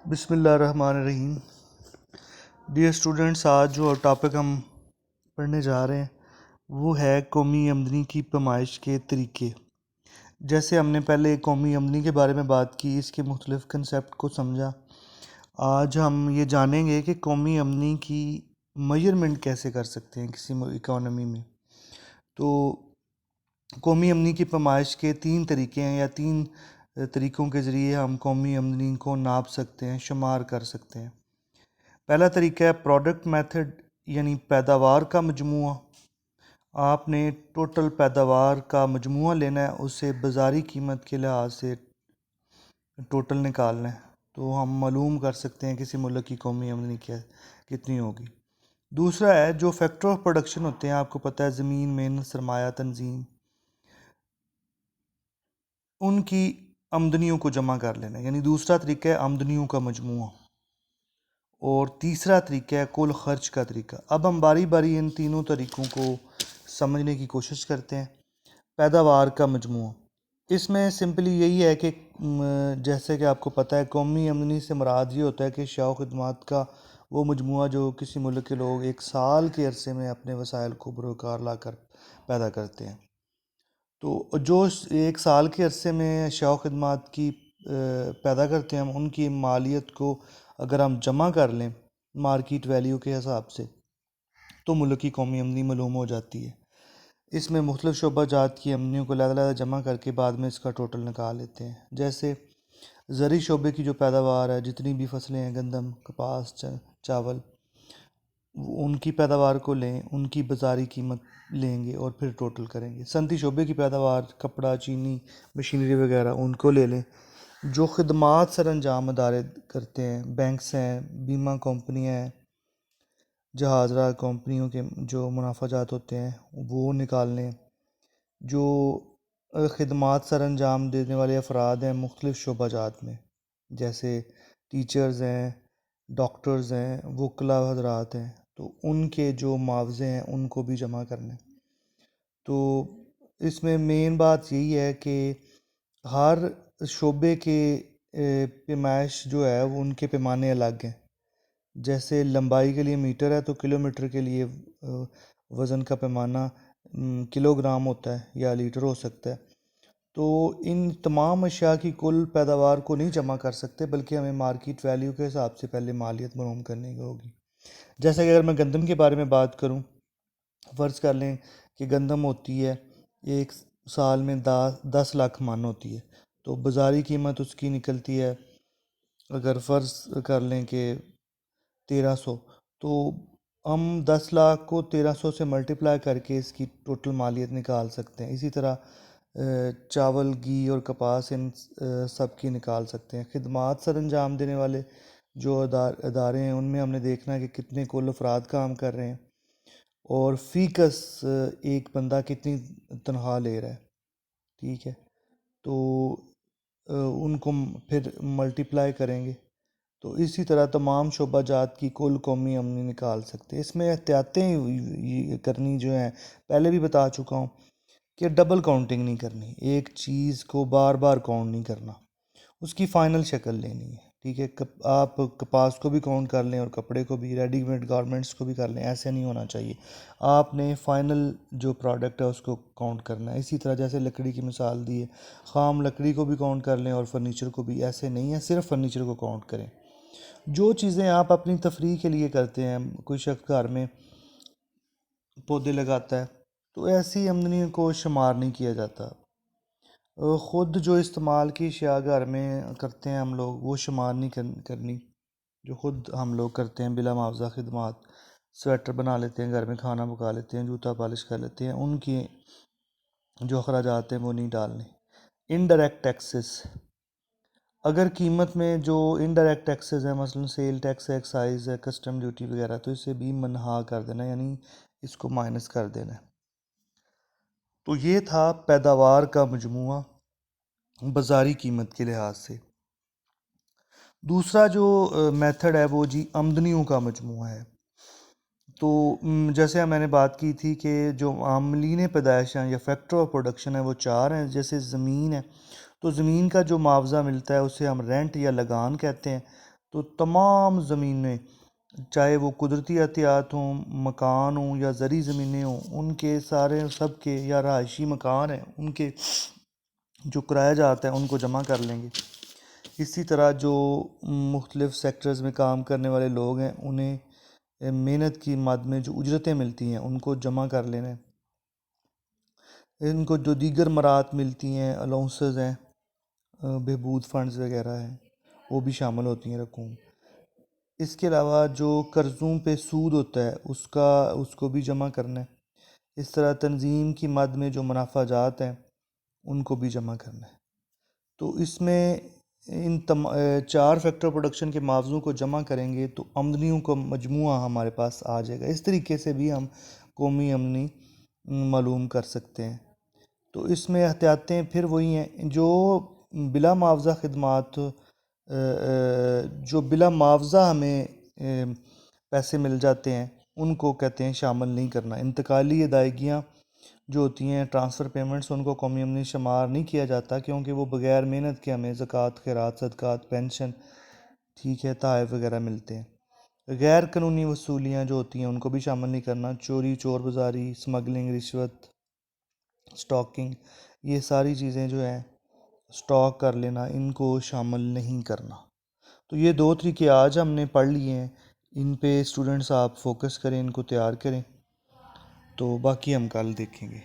بسم اللہ الرحمن الرحیم۔ ڈیئر اسٹوڈنٹس، آج جو ٹاپک ہم پڑھنے جا رہے ہیں وہ ہے قومی آمدنی کی پیمائش کے طریقے۔ جیسے ہم نے پہلے قومی آمدنی کے بارے میں بات کی، اس کے مختلف کنسیپٹ کو سمجھا، آج ہم یہ جانیں گے کہ قومی آمدنی کی میجرمنٹ کیسے کر سکتے ہیں کسی اکانومی میں۔ تو قومی آمدنی کی پیمائش کے 3 طریقے ہیں، یا 3 طریقوں کے ذریعے ہم قومی آمدنی کو ناپ سکتے ہیں، شمار کر سکتے ہیں۔ پہلا طریقہ ہے پروڈکٹ میتھڈ، یعنی پیداوار کا مجموعہ۔ آپ نے ٹوٹل پیداوار کا مجموعہ لینا ہے، اسے بازاری قیمت کے لحاظ سے ٹوٹل نکالنا ہے، تو ہم معلوم کر سکتے ہیں کسی ملک کی قومی آمدنی کتنی ہوگی۔ دوسرا ہے جو فیکٹر آف پروڈکشن ہوتے ہیں، آپ کو پتہ ہے زمین، محنت، سرمایہ، تنظیم، ان کی آمدنیوں کو جمع کر لینا، یعنی دوسرا طریقہ ہے آمدنیوں کا مجموعہ۔ اور تیسرا طریقہ ہے کل خرچ کا طریقہ۔ اب ہم باری باری ان تینوں طریقوں کو سمجھنے کی کوشش کرتے ہیں۔ پیداوار کا مجموعہ، اس میں سمپلی یہی ہے کہ جیسے کہ آپ کو پتہ ہے قومی آمدنی سے مراد یہ ہوتا ہے کہ اشیاء و خدمات کا وہ مجموعہ جو کسی ملک کے لوگ ایک سال کے عرصے میں اپنے وسائل کو بروکار لا کر پیدا کرتے ہیں۔ تو جو ایک سال کے عرصے میں اشیاء و خدمات کی پیدا کرتے ہیں، ہم ان کی مالیت کو اگر ہم جمع کر لیں مارکیٹ ویلیو کے حساب سے، تو ملک کی قومی آمدنی معلوم ہو جاتی ہے۔ اس میں مختلف شعبہ جات کی آمدنیوں کو علیحدہ جمع کر کے بعد میں اس کا ٹوٹل نکال لیتے ہیں۔ جیسے زرعی شعبے کی جو پیداوار ہے، جتنی بھی فصلیں ہیں، گندم، کپاس، چاول، ان کی پیداوار کو لیں، ان کی بازاری قیمت لیں گے اور پھر ٹوٹل کریں گے۔ صنعتی شعبے کی پیداوار، کپڑا، چینی، مشینری وغیرہ، ان کو لے لیں۔ جو خدمات سر انجام ادارے کرتے ہیں، بینکس ہیں، بیمہ کمپنیاں ہیں، جہاز راہ کمپنیوں کے جو منافع جات ہوتے ہیں وہ نکال لیں۔ جو خدمات سر انجام دینے والے افراد ہیں مختلف شعبہ جات میں، جیسے ٹیچرز ہیں، ڈاکٹرز ہیں، وکلاء حضرات ہیں، تو ان کے جو معاوضے ہیں ان کو بھی جمع کرنے۔ تو اس میں مین بات یہی ہے کہ ہر شعبے کے پیمائش جو ہے وہ ان کے پیمانے الگ ہیں۔ جیسے لمبائی کے لیے میٹر ہے، تو کلومیٹر کے لیے وزن کا پیمانہ کلو گرام ہوتا ہے یا لیٹر ہو سکتا ہے۔ تو ان تمام اشیاء کی کل پیداوار کو نہیں جمع کر سکتے، بلکہ ہمیں مارکیٹ ویلیو کے حساب سے پہلے مالیت معلوم کرنے کی ہوگی۔ جیسے کہ اگر میں گندم کے بارے میں بات کروں، فرض کر لیں کہ گندم ہوتی ہے ایک سال میں 10 لاکھ من ہوتی ہے، تو بازاری قیمت اس کی نکلتی ہے، اگر فرض کر لیں کہ 1300، تو ہم 10 لاکھ کو 1300 سے ملٹیپلائی کر کے اس کی ٹوٹل مالیت نکال سکتے ہیں۔ اسی طرح چاول، گھی اور کپاس، ان سب کی نکال سکتے ہیں۔ خدمات سر انجام دینے والے جو ادارے ہیں، ان میں ہم نے دیکھنا ہے کہ کتنے کل افراد کام کر رہے ہیں اور فی کس ایک بندہ کتنی تنخواہ لے رہا ہے، ٹھیک ہے۔ تو ان کو پھر ملٹیپلائی کریں گے، تو اسی طرح تمام شعبہ جات کی کل قومی آمدنی نکال سکتے ہیں۔ اس میں احتیاطیں کرنی جو ہیں، پہلے بھی بتا چکا ہوں کہ ڈبل کاؤنٹنگ نہیں کرنی، ایک چیز کو بار بار کاؤنٹ نہیں کرنا، اس کی فائنل شکل لینی ہے، ٹھیک ہے۔ آپ کپاس کو بھی کاؤنٹ کر لیں اور کپڑے کو بھی، ریڈی میڈ گارمنٹس کو بھی کر لیں، ایسے نہیں ہونا چاہیے۔ آپ نے فائنل جو پروڈکٹ ہے اس کو کاؤنٹ کرنا ہے۔ اسی طرح جیسے لکڑی کی مثال دی ہے، خام لکڑی کو بھی کاؤنٹ کر لیں اور فرنیچر کو بھی، ایسے نہیں ہے صرف فرنیچر کو کاؤنٹ کریں۔ جو چیزیں آپ اپنی تفریح کے لیے کرتے ہیں، کوئی شخص گھر میں پودے لگاتا ہے، تو ایسی آمدنی کو شمار نہیں کیا جاتا۔ خود جو استعمال کی اشیاء گھر میں کرتے ہیں ہم لوگ، وہ شمار نہیں کرنی، جو خود ہم لوگ کرتے ہیں بلا معاوضہ خدمات، سویٹر بنا لیتے ہیں گھر میں، کھانا پکا لیتے ہیں، جوتا پالش کر لیتے ہیں، ان کی جو اخراجات ہیں وہ نہیں ڈالنے۔ انڈائریکٹ ٹیکسز، اگر قیمت میں جو انڈائریکٹ ٹیکسز ہیں، مثلا سیل ٹیکس ہے، ایکسائز ہے، کسٹم ڈیوٹی وغیرہ، تو اسے بھی منہا کر دینا، یعنی اس کو مائنس کر دینا ہے۔ تو یہ تھا پیداوار کا مجموعہ بازاری قیمت کے لحاظ سے۔ دوسرا جو میتھڈ ہے وہ جی آمدنیوں کا مجموعہ ہے۔ تو جیسے میں نے بات کی تھی کہ جو عاملین پیدائش ہیں یا فیکٹر آف پروڈکشن ہے وہ 4 ہیں۔ جیسے زمین ہے، تو زمین کا جو معاوضہ ملتا ہے اسے ہم رینٹ یا لگان کہتے ہیں۔ تو تمام زمینیں، چاہے وہ قدرتی احتیاط ہوں، مکان ہوں یا زرعی زمینیں ہوں، ان کے سارے سب کے، یا رہائشی مکان ہیں ان کے جو کرایہ جاتا ہے ان کو جمع کر لیں گے۔ اسی طرح جو مختلف سیکٹرز میں کام کرنے والے لوگ ہیں انہیں محنت کی مد میں جو اجرتیں ملتی ہیں ان کو جمع کر لینا ہے۔ ان کو جو دیگر مرات ملتی ہیں، الاؤنسز ہیں، بہبود فنڈز وغیرہ ہیں، وہ بھی شامل ہوتی ہیں رقوم۔ اس کے علاوہ جو قرضوں پہ سود ہوتا ہے اس کو بھی جمع کرنا ہے۔ اس طرح تنظیم کی مد میں جو منافع جات ہیں ان کو بھی جمع کرنا ہے۔ تو اس میں ان 4 فیکٹر پروڈکشن کے معاوضوں کو جمع کریں گے تو آمدنیوں کا مجموعہ ہمارے پاس آ جائے گا۔ اس طریقے سے بھی ہم قومی آمدنی معلوم کر سکتے ہیں۔ تو اس میں احتیاطیں پھر وہی ہیں جو بلا معاوضہ خدمات، جو بلا معاوضہ ہمیں پیسے مل جاتے ہیں ان کو کہتے ہیں شامل نہیں کرنا۔ انتقالی ادائیگیاں جو ہوتی ہیں، ٹرانسفر پیمنٹس، ان کو قومی آمدنی شمار نہیں کیا جاتا کیونکہ وہ بغیر محنت کے ہمیں زکوٰۃ، خیرات، صدقات، پینشن، ٹھیک ہے، تحائف وغیرہ ملتے ہیں۔ غیر قانونی وصولیاں جو ہوتی ہیں ان کو بھی شامل نہیں کرنا۔ چوری، چور بازاری، سمگلنگ، رشوت، سٹاکنگ، یہ ساری چیزیں جو ہیں سٹاک کر لینا، ان کو شامل نہیں کرنا۔ تو یہ 2 طریقے آج ہم نے پڑھ لیے ہیں، ان پہ اسٹوڈنٹس آپ فوکس کریں، ان کو تیار کریں، تو باقی ہم کل دیکھیں گے۔